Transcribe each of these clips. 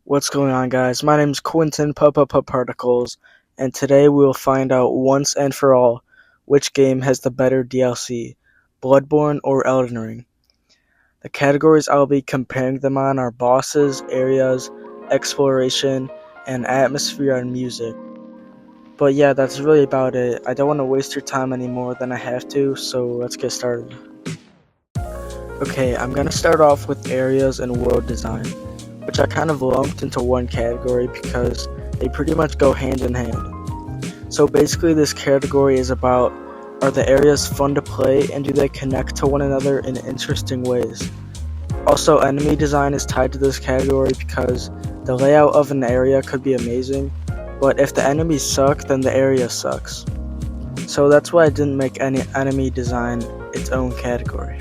What's going on, guys? My name is Quentin Particles, and today we will find out once and for all which game has the better DLC, Bloodborne or Elden Ring. The categories I'll be comparing them on are bosses, areas, exploration, and atmosphere and music. But yeah, that's really about it. I don't want to waste your time any more than I have to, so let's get started. Okay, I'm gonna start off with areas and world design, which I kind of lumped into one category because they pretty much go hand in hand. So basically this category is about, are the areas fun to play and do they connect to one another in interesting ways? Also, enemy design is tied to this category because the layout of an area could be amazing, but if the enemies suck, then the area sucks. So that's why I didn't make any enemy design its own category.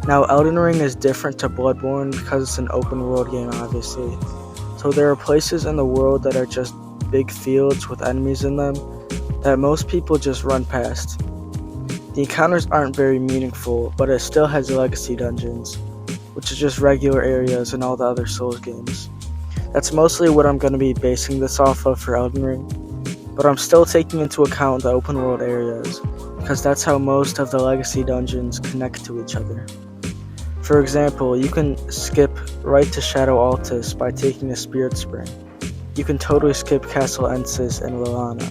Now, Elden Ring is different to Bloodborne because it's an open world game, obviously. So there are places in the world that are just big fields with enemies in them that most people just run past. The encounters aren't very meaningful, but it still has legacy dungeons, which is just regular areas in all the other Souls games. That's mostly what I'm going to be basing this off of for Elden Ring, but I'm still taking into account the open world areas, because that's how most of the legacy dungeons connect to each other. For example, you can skip right to Shadow Altus by taking a Spirit Spring. You can totally skip Castle Ensis and Lilana.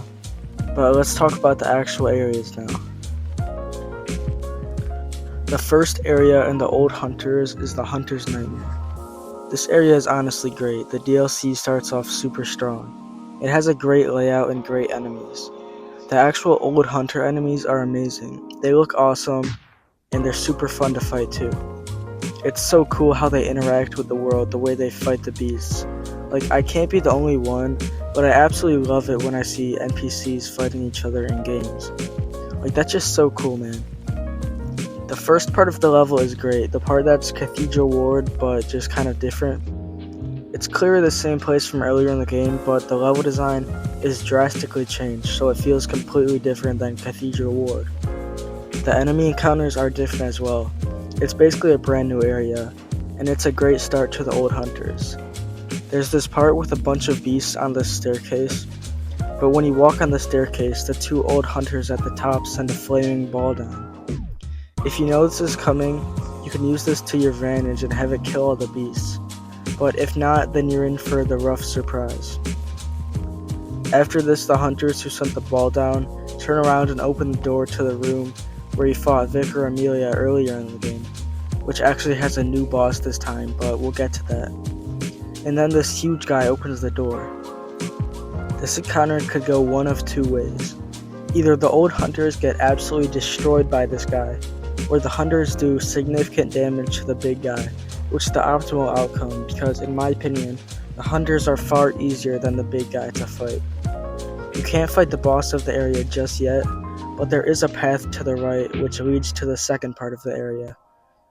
But let's talk about the actual areas now. The first area in the Old Hunters is the Hunter's Nightmare. This area is honestly great. The DLC starts off super strong. It has a great layout and great enemies. The actual Old Hunter enemies are amazing. They look awesome, and they're super fun to fight too. It's so cool how they interact with the world, the way they fight the beasts. Like, I can't be the only one, but I absolutely love it when I see NPCs fighting each other in games. Like, that's just so cool, man. The first part of the level is great, the part that's Cathedral Ward, but just kind of different. It's clearly the same place from earlier in the game, but the level design is drastically changed, so it feels completely different than Cathedral Ward. The enemy encounters are different as well. It's basically a brand new area, and it's a great start to the Old Hunters. There's this part with a bunch of beasts on this staircase, but when you walk on the staircase, the two Old Hunters at the top send a flaming ball down. If you know this is coming, you can use this to your advantage and have it kill all the beasts, but if not, then you're in for the rough surprise. After this, the Hunters who sent the ball down turn around and open the door to the room where you fought Vicar Amelia earlier in the game, which actually has a new boss this time, but we'll get to that. And then this huge guy opens the door. This encounter could go one of two ways. Either the Old Hunters get absolutely destroyed by this guy, or the Hunters do significant damage to the big guy, which is the optimal outcome because, in my opinion, the Hunters are far easier than the big guy to fight. You can't fight the boss of the area just yet, but there is a path to the right which leads to the second part of the area,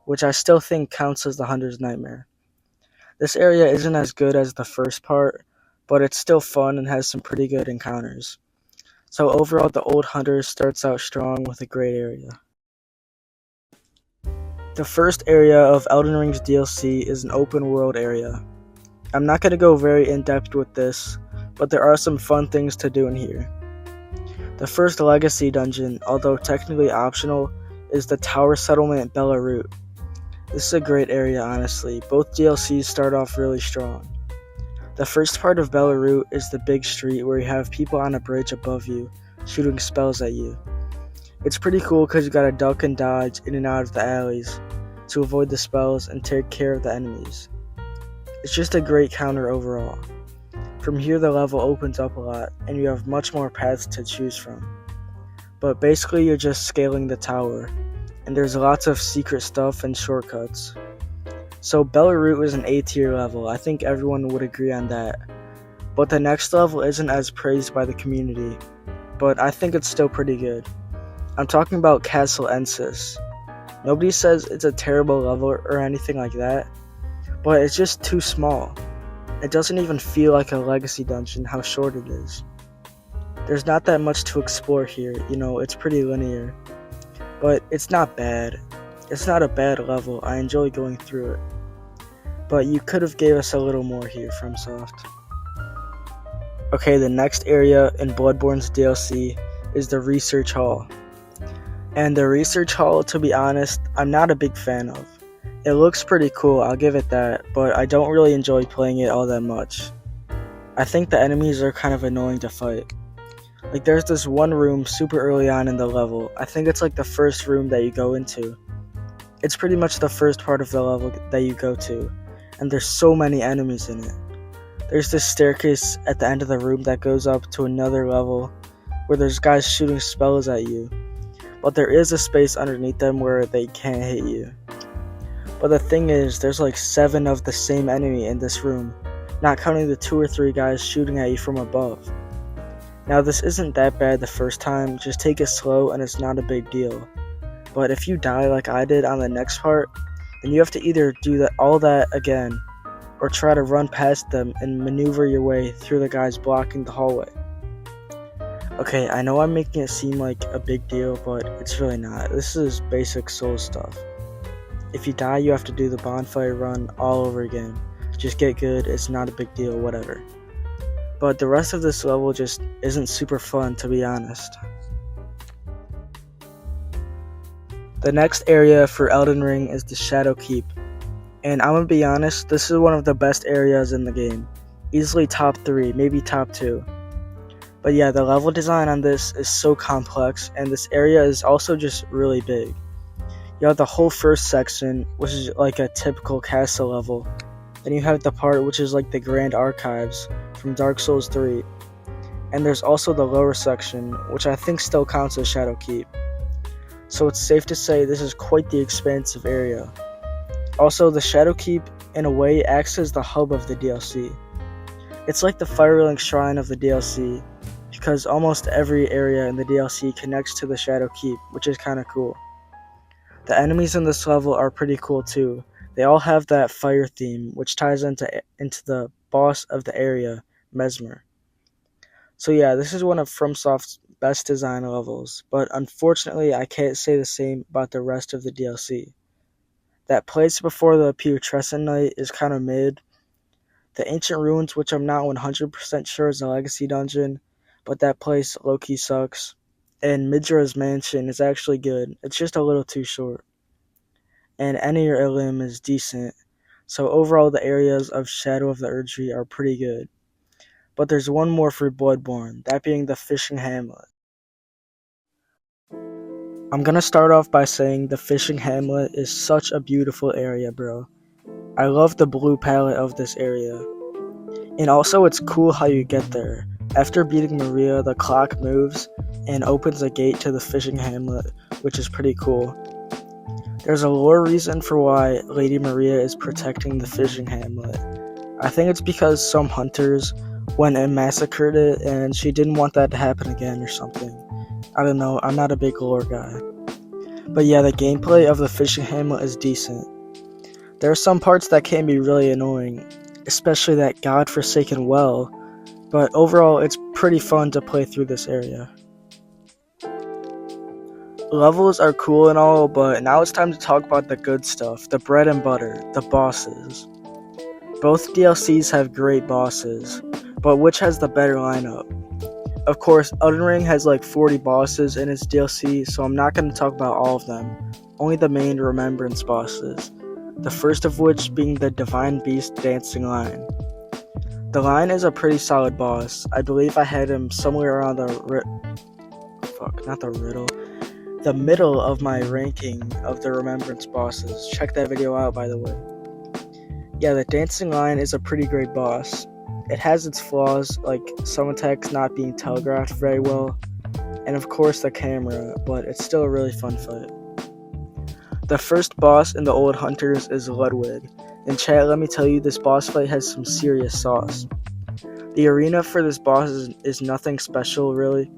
which I still think counts as the Hunter's Nightmare. This area isn't as good as the first part, but it's still fun and has some pretty good encounters. So overall, the Old Hunters starts out strong with a great area. The first area of Elden Ring's DLC is an open world area. I'm not going to go very in-depth with this, but there are some fun things to do in here. The first legacy dungeon, although technically optional, is the Tower Settlement Belarut. This is a great area, honestly. Both DLCs start off really strong. The first part of Belarut is the big street where you have people on a bridge above you, shooting spells at you. It's pretty cool because you gotta duck and dodge in and out of the alleys to avoid the spells and take care of the enemies. It's just a great counter overall. From here the level opens up a lot, and you have much more paths to choose from. But basically you're just scaling the tower, and there's lots of secret stuff and shortcuts. So Belarut is an A tier level, I think everyone would agree on that. But the next level isn't as praised by the community, but I think it's still pretty good. I'm talking about Castle Ensis. Nobody says it's a terrible level or anything like that, but it's just too small. It doesn't even feel like a legacy dungeon how short it is. There's not that much to explore here, it's pretty linear. But it's not bad. It's not a bad level, I enjoy going through it. but you could have gave us a little more here, FromSoft. Okay, the next area in Bloodborne's DLC is the Research Hall. And the Research Hall, to be honest, I'm not a big fan of. It looks pretty cool, I'll give it that, but I don't really enjoy playing it all that much. I think the enemies are kind of annoying to fight. Like, there's this one room super early on in the level. I think it's like the first room that you go into. It's pretty much the first part of the level that you go to, and there's so many enemies in it. There's this staircase at the end of the room that goes up to another level where there's guys shooting spells at you, but there is a space underneath them where they can't hit you. But the thing is, there's like 7 of the same enemy in this room, not counting the 2 or 3 guys shooting at you from above. Now, this isn't that bad the first time, just take it slow and it's not a big deal. But if you die like I did on the next part, then you have to either do all that again, or try to run past them and maneuver your way through the guys blocking the hallway. Okay, I know I'm making it seem like a big deal, but it's really not. This is basic Souls stuff. If you die, you have to do the bonfire run all over again. Just get good, it's not a big deal, whatever. But the rest of this level just isn't super fun, to be honest. The next area for Elden Ring is the Shadow Keep. And I'm gonna be honest, this is one of the best areas in the game. Easily top 3, maybe top 2. But yeah, the level design on this is so complex, and this area is also just really big. You have the whole first section, which is like a typical castle level. Then you have the part which is like the Grand Archives from Dark Souls 3. And there's also the lower section, which I think still counts as Shadow Keep. So it's safe to say this is quite the expansive area. Also, the Shadow Keep, in a way, acts as the hub of the DLC. It's like the Firelink Shrine of the DLC, because almost every area in the DLC connects to the Shadow Keep, which is kinda cool. The enemies in this level are pretty cool too. They all have that fire theme, which ties into the boss of the area, Mesmer. So yeah, this is one of FromSoft's best design levels, but unfortunately I can't say the same about the rest of the DLC. That place before the Putrescent Knight is kinda mid. The Ancient Ruins, which I'm not 100% sure is a legacy dungeon, but that place low-key sucks. And Midra's Mansion is actually good, it's just a little too short. And Enir Ilim is decent, so overall the areas of Shadow of the Erdtree are pretty good. But there's one more for Bloodborne, that being the Fishing Hamlet. I'm gonna start off by saying the Fishing Hamlet is such a beautiful area, bro. I love the blue palette of this area. And also it's cool how you get there. After beating Maria, the clock moves and opens a gate to the Fishing Hamlet, which is pretty cool. There's a lore reason for why Lady Maria is protecting the Fishing Hamlet. I think it's because some hunters went and massacred it and she didn't want that to happen again or something. I don't know, I'm not a big lore guy. But yeah, the gameplay of the Fishing Hamlet is decent. There are some parts that can be really annoying, especially that godforsaken well, but overall it's pretty fun to play through this area. Levels are cool and all, but now it's time to talk about the good stuff, the bread and butter, the bosses. Both DLCs have great bosses, but which has the better lineup? Of course, Elden Ring has like 40 bosses in its DLC, so I'm not going to talk about all of them, only the main Remembrance bosses, the first of which being the Divine Beast Dancing Lion. The Lion is a pretty solid boss. I believe I had him somewhere around the middle of my ranking of the Remembrance bosses. Check that video out, by the way. Yeah, the Dancing Lion is a pretty great boss. It has its flaws, like some attacks not being telegraphed very well, and of course the camera, but it's still a really fun fight. The first boss in the Old Hunters is Ludwig. In chat, let me tell you, this boss fight has some serious sauce. The arena for this boss is nothing special really,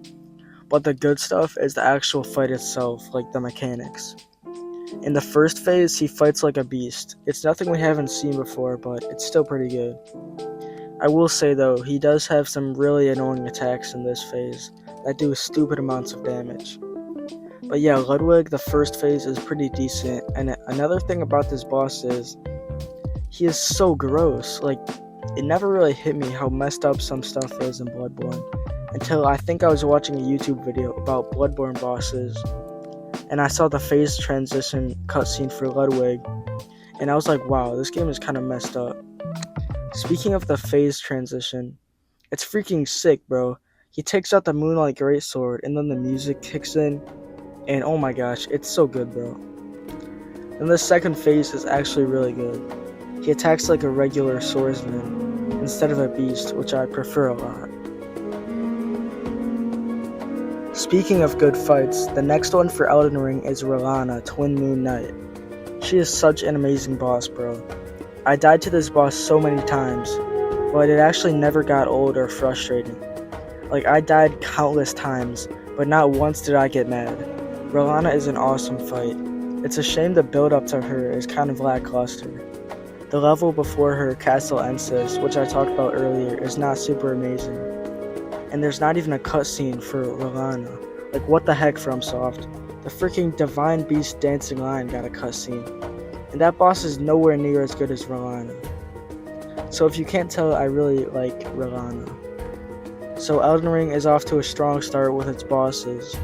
but the good stuff is the actual fight itself, like the mechanics. In the first phase, he fights like a beast. It's nothing we haven't seen before, but it's still pretty good. I will say though, he does have some really annoying attacks in this phase that do stupid amounts of damage. But yeah, Ludwig, the first phase is pretty decent, and another thing about this boss is, he is so gross. Like, it never really hit me how messed up some stuff is in Bloodborne until I think I was watching a YouTube video about Bloodborne bosses, and I saw the phase transition cutscene for Ludwig, and I was like, wow, this game is kind of messed up. Speaking of the phase transition, it's freaking sick, bro. He takes out the Moonlight Greatsword, and then the music kicks in, and oh my gosh, it's so good, bro. And the second phase is actually really good. He attacks like a regular swordsman instead of a beast, which I prefer a lot. Speaking of good fights, the next one for Elden Ring is Rellana, Twin Moon Knight. She is such an amazing boss, bro. I died to this boss so many times, but it actually never got old or frustrating. Like, I died countless times, but not once did I get mad. Rellana is an awesome fight. It's a shame the build up to her is kind of lackluster. The level before her, Castle Ensis, which I talked about earlier, is not super amazing. And there's not even a cutscene for Rellana. Like, what the heck, FromSoft? The freaking Divine Beast Dancing Lion got a cutscene. And that boss is nowhere near as good as Rellana. So if you can't tell, I really like Rellana. So Elden Ring is off to a strong start with its bosses.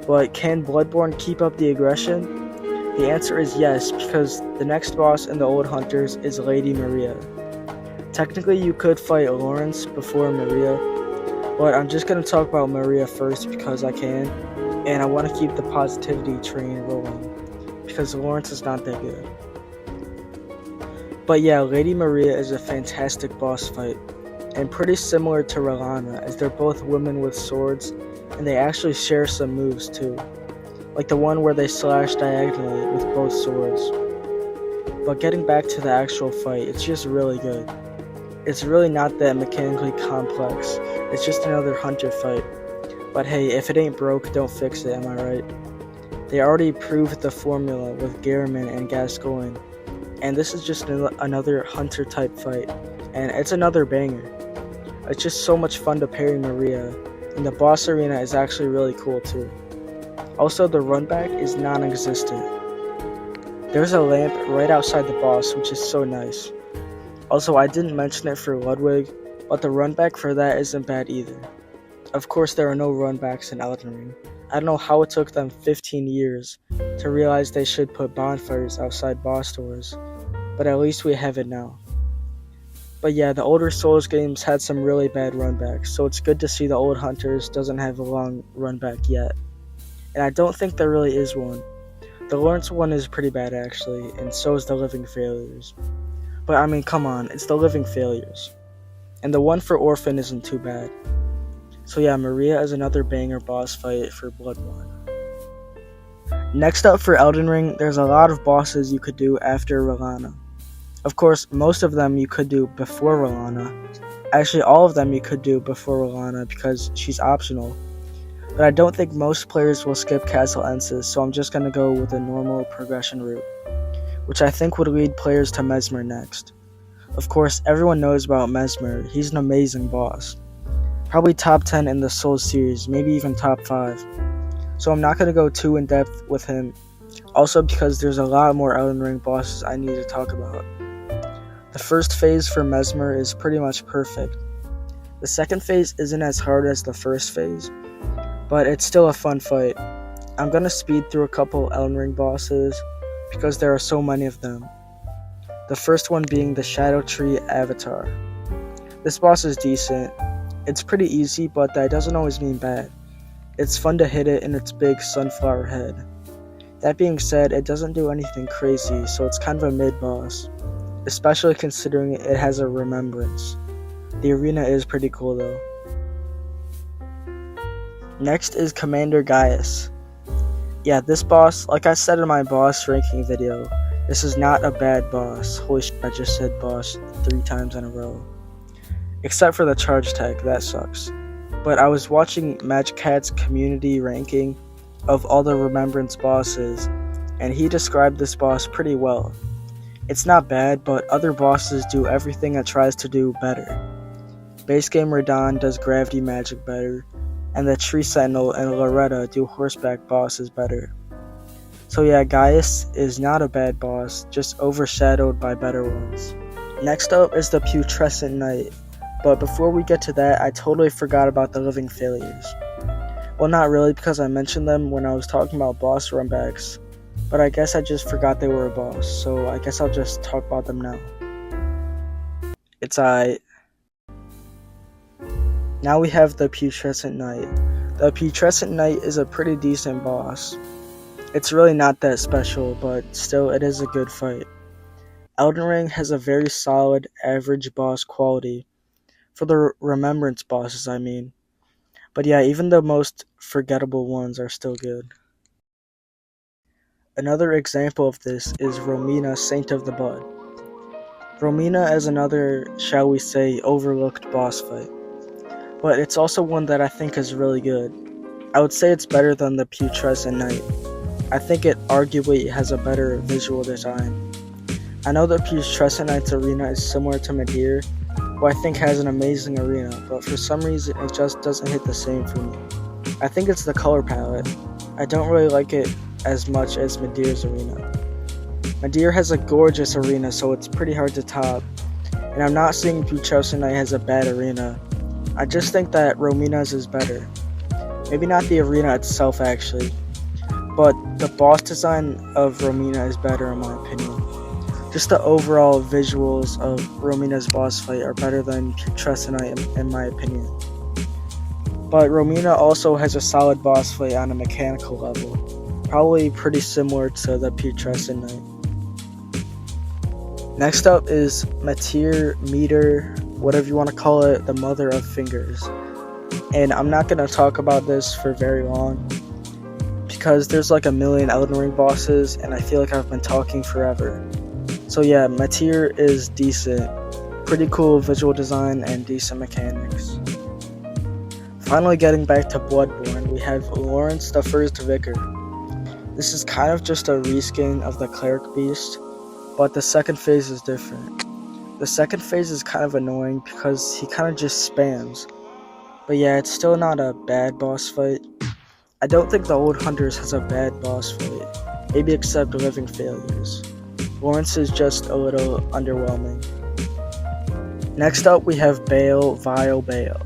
But can Bloodborne keep up the aggression? The answer is yes, because the next boss in the Old Hunters is Lady Maria. Technically you could fight Lawrence before Maria, but I'm just going to talk about Maria first because I can, and I want to keep the positivity train rolling, because Lawrence is not that good. But yeah, Lady Maria is a fantastic boss fight, and pretty similar to Rellana, as they're both women with swords, and they actually share some moves too, like the one where they slash diagonally with both swords. But getting back to the actual fight, it's just really good. It's really not that mechanically complex, it's just another hunter fight. But hey, if it ain't broke, don't fix it, am I right? They already proved the formula with Gehrman and Gascoigne, and this is just another hunter type fight, and it's another banger. It's just so much fun to parry Maria, and the boss arena is actually really cool too. Also, the runback is non-existent. There's a lamp right outside the boss, which is so nice. Also, I didn't mention it for Ludwig, but the runback for that isn't bad either. Of course, there are no runbacks in Elden Ring. I don't know how it took them 15 years to realize they should put bonfires outside boss doors, but at least we have it now. But yeah, the older Souls games had some really bad runbacks, so it's good to see the Old Hunters doesn't have a long runback yet. And I don't think there really is one. The Lawrence one is pretty bad actually, and so is the Living Failures. But I mean, come on, it's the Living Failures. And the one for Orphan isn't too bad. So yeah, Maria is another banger boss fight for Bloodborne. Next up for Elden Ring, there's a lot of bosses you could do after Rellana. Of course, most of them you could do before Rellana. Actually, all of them you could do before Rellana because she's optional. But I don't think most players will skip Castle Ensis, so I'm just going to go with a normal progression route, which I think would lead players to Mesmer next. Of course, everyone knows about Mesmer. He's an amazing boss. Probably top 10 in the Souls series, maybe even top 5. So I'm not going to go too in depth with him, also because there's a lot more Elden Ring bosses I need to talk about. The first phase for Mesmer is pretty much perfect. The second phase isn't as hard as the first phase, but it's still a fun fight. I'm going to speed through a couple Elden Ring bosses because there are so many of them. The first one being the Shadow Tree Avatar. This boss is decent. It's pretty easy, but that doesn't always mean bad. It's fun to hit it in its big sunflower head. That being said, it doesn't do anything crazy, so it's kind of a mid-boss, especially considering it has a remembrance. The arena is pretty cool though. Next is Commander Gaius. Yeah, this boss, like I said in my boss ranking video, this is not a bad boss. Holy shit, I just said boss 3 times in a row. Except for the charge tag, that sucks. But I was watching Magic Cat's community ranking of all the Remembrance bosses, and he described this boss pretty well. It's not bad, but other bosses do everything it tries to do better. Base game Radahn does gravity magic better, and the Tree Sentinel and Loretta do horseback bosses better. So yeah, Gaius is not a bad boss, just overshadowed by better ones. Next up is the Putrescent Knight, but before we get to that, I totally forgot about the Living Failures. Well, not really, because I mentioned them when I was talking about boss runbacks, but I guess I just forgot they were a boss, so I guess I'll just talk about them now. It's alright. Now we have the Putrescent Knight. The Putrescent Knight is a pretty decent boss. It's really not that special, but still it is a good fight. Elden Ring has a very solid, average boss quality. For the remembrance bosses, I mean. But yeah, even the most forgettable ones are still good. Another example of this is Romina, Saint of the Bud. Romina is another, shall we say, overlooked boss fight. But it's also one that I think is really good. I would say it's better than the Putrescent Knight. I think it arguably has a better visual design. I know that Putrescent Knight's arena is similar to Medir, who I think has an amazing arena, but for some reason it just doesn't hit the same for me. I think it's the color palette. I don't really like it as much as Medir's arena. Medir has a gorgeous arena, so it's pretty hard to top, and I'm not saying Putrescent Knight has a bad arena. I just think that Romina's is better. Maybe not the arena itself actually, but the boss design of Romina is better in my opinion. Just the overall visuals of Romina's boss fight are better than Putrescent Knight in my opinion. But Romina also has a solid boss fight on a mechanical level, probably pretty similar to the Putrescent Knight. Next up is Metir, whatever you want to call it, the Mother of Fingers. And I'm not going to talk about this for very long, because there's like a million Elden Ring bosses, and I feel like I've been talking forever. So yeah, Metir is decent. Pretty cool visual design and decent mechanics. Finally getting back to Bloodborne, we have Lawrence the First Vicar. This is kind of just a reskin of the Cleric Beast, but the second phase is different. The second phase is kind of annoying because he kind of just spams. But yeah, it's still not a bad boss fight. I don't think the Old Hunters has a bad boss fight, maybe except Living Failures. Lawrence is just a little underwhelming. Next up we have Bale, Vile Bale.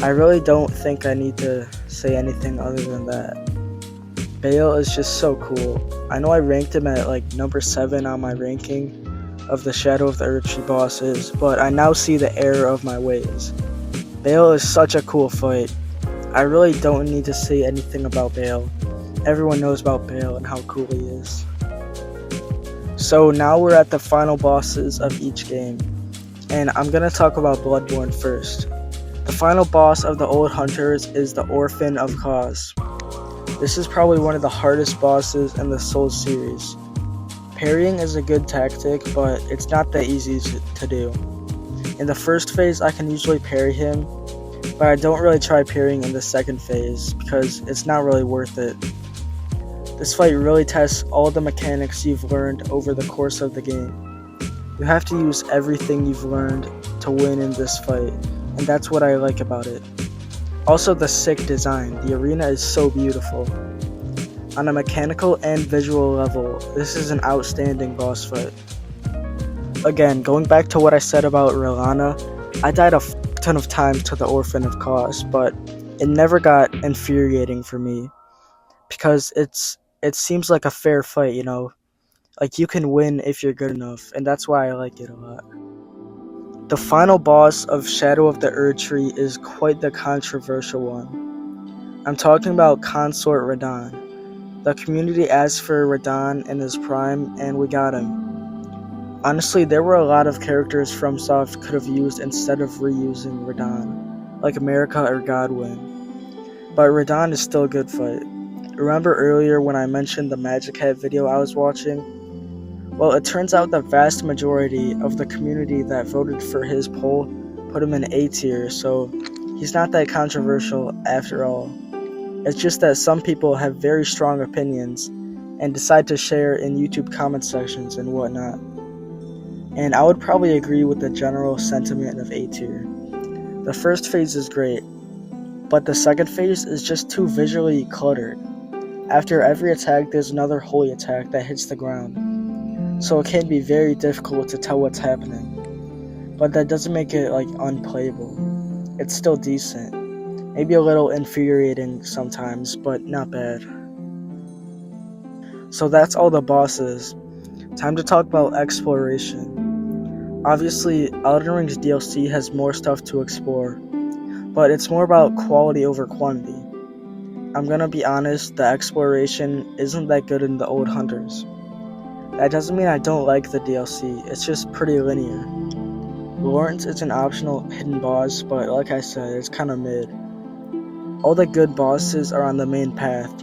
I really don't think I need to say anything other than that. Bale is just so cool. I know I ranked him at like number 7 on my ranking of the Shadow of the Erdtree bosses, but I now see the error of my ways. Bale is such a cool fight. I really don't need to say anything about Bale. Everyone knows about Bale and how cool he is. So now we're at the final bosses of each game, and I'm going to talk about Bloodborne first. The final boss of the Old Hunters is the Orphan of Cause. This is probably one of the hardest bosses in the Souls series. Parrying is a good tactic, but it's not that easy to do. In the first phase I can usually parry him, but I don't really try parrying in the second phase because it's not really worth it. This fight really tests all the mechanics you've learned over the course of the game. You have to use everything you've learned to win in this fight, and that's what I like about it. Also the sick design, the arena is so beautiful. On a mechanical and visual level, this is an outstanding boss fight. Again, going back to what I said about Relana, I died a ton of times to the Orphan of Cause, but it never got infuriating for me, because it seems like a fair fight, you know? Like, you can win if you're good enough, and that's why I like it a lot. The final boss of Shadow of the Erdtree is quite the controversial one. I'm talking about Consort Radahn. The community asked for Radahn in his prime, and we got him. Honestly, there were a lot of characters FromSoft could have used instead of reusing Radahn, like America or Godwin. But Radahn is still a good fight. Remember earlier when I mentioned the Magic Hat video I was watching? Well, it turns out the vast majority of the community that voted for his poll put him in A tier, so he's not that controversial after all. It's just that some people have very strong opinions and decide to share in YouTube comment sections and whatnot. And I would probably agree with the general sentiment of A tier. The first phase is great, but the second phase is just too visually cluttered. After every attack, there's another holy attack that hits the ground, so it can be very difficult to tell what's happening. But that doesn't make it like unplayable. It's still decent. Maybe a little infuriating sometimes, but not bad. So that's all the bosses. Time to talk about exploration. Obviously, Elden Ring's DLC has more stuff to explore, but it's more about quality over quantity. I'm gonna be honest, the exploration isn't that good in the old hunters. That doesn't mean I don't like the DLC, it's just pretty linear. Lawrence is an optional hidden boss, but like I said, it's kinda mid. All the good bosses are on the main path,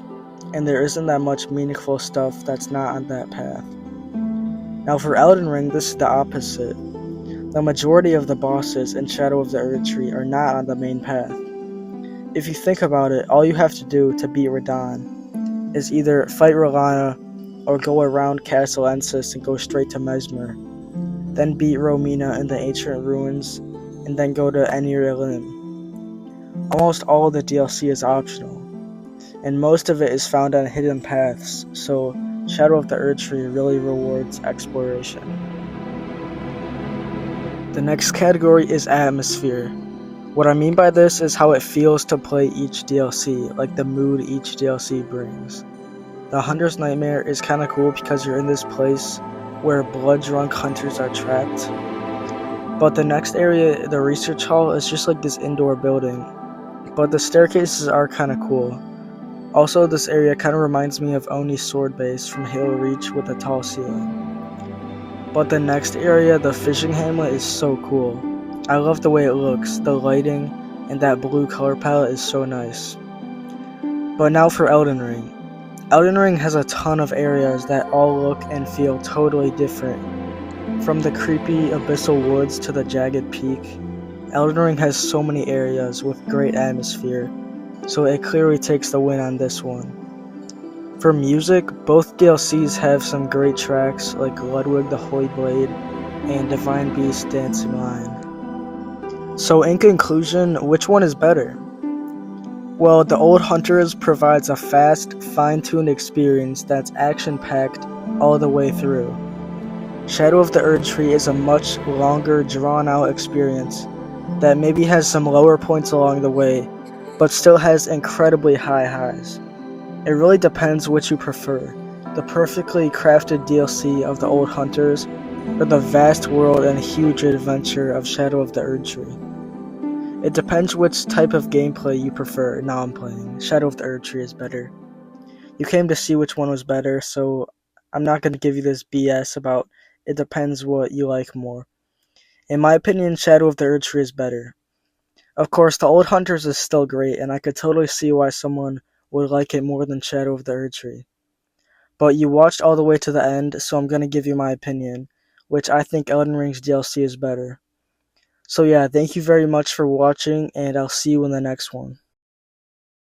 and there isn't that much meaningful stuff that's not on that path. Now for Elden Ring, this is the opposite. The majority of the bosses in Shadow of the Erdtree are not on the main path. If you think about it, all you have to do to beat Radahn is either fight R'Lana or go around Castle Ensis and go straight to Mesmer, then beat Romina in the ancient ruins, and then go to Enir Elin. Almost all of the DLC is optional, and most of it is found on hidden paths, so Shadow of the Erdtree really rewards exploration. The next category is atmosphere. What I mean by this is how it feels to play each DLC, like the mood each DLC brings. The Hunter's Nightmare is kinda cool because you're in this place where blood-drunk hunters are trapped. But the next area, the Research Hall, is just like this indoor building, but the staircases are kinda cool. Also, this area kinda reminds me of Oni's sword base from Halo Reach with a tall ceiling. But the next area, the Fishing Hamlet, is so cool. I love the way it looks, the lighting, and that blue color palette is so nice. But now for Elden Ring. Elden Ring has a ton of areas that all look and feel totally different. From the creepy abyssal woods to the jagged peak, Elden Ring has so many areas with great atmosphere, so it clearly takes the win on this one. For music, both DLCs have some great tracks like Ludwig the Holy Blade and Divine Beast Dancing Lion. So in conclusion, which one is better? Well, The Old Hunters provides a fast, fine-tuned experience that's action-packed all the way through. Shadow of the Erdtree is a much longer, drawn-out experience that maybe has some lower points along the way, but still has incredibly high highs. It really depends which you prefer, the perfectly crafted DLC of The Old Hunters, or the vast world and huge adventure of Shadow of the Erdtree. It depends which type of gameplay you prefer. Now I'm playing. Shadow of the Erdtree is better. You came to see which one was better, so I'm not going to give you this BS about it depends what you like more. In my opinion, Shadow of the Erdtree is better. Of course, The Old Hunters is still great, and I could totally see why someone would like it more than Shadow of the Erdtree. But you watched all the way to the end, so I'm going to give you my opinion, which I think Elden Ring's DLC is better. So yeah, thank you very much for watching, and I'll see you in the next one.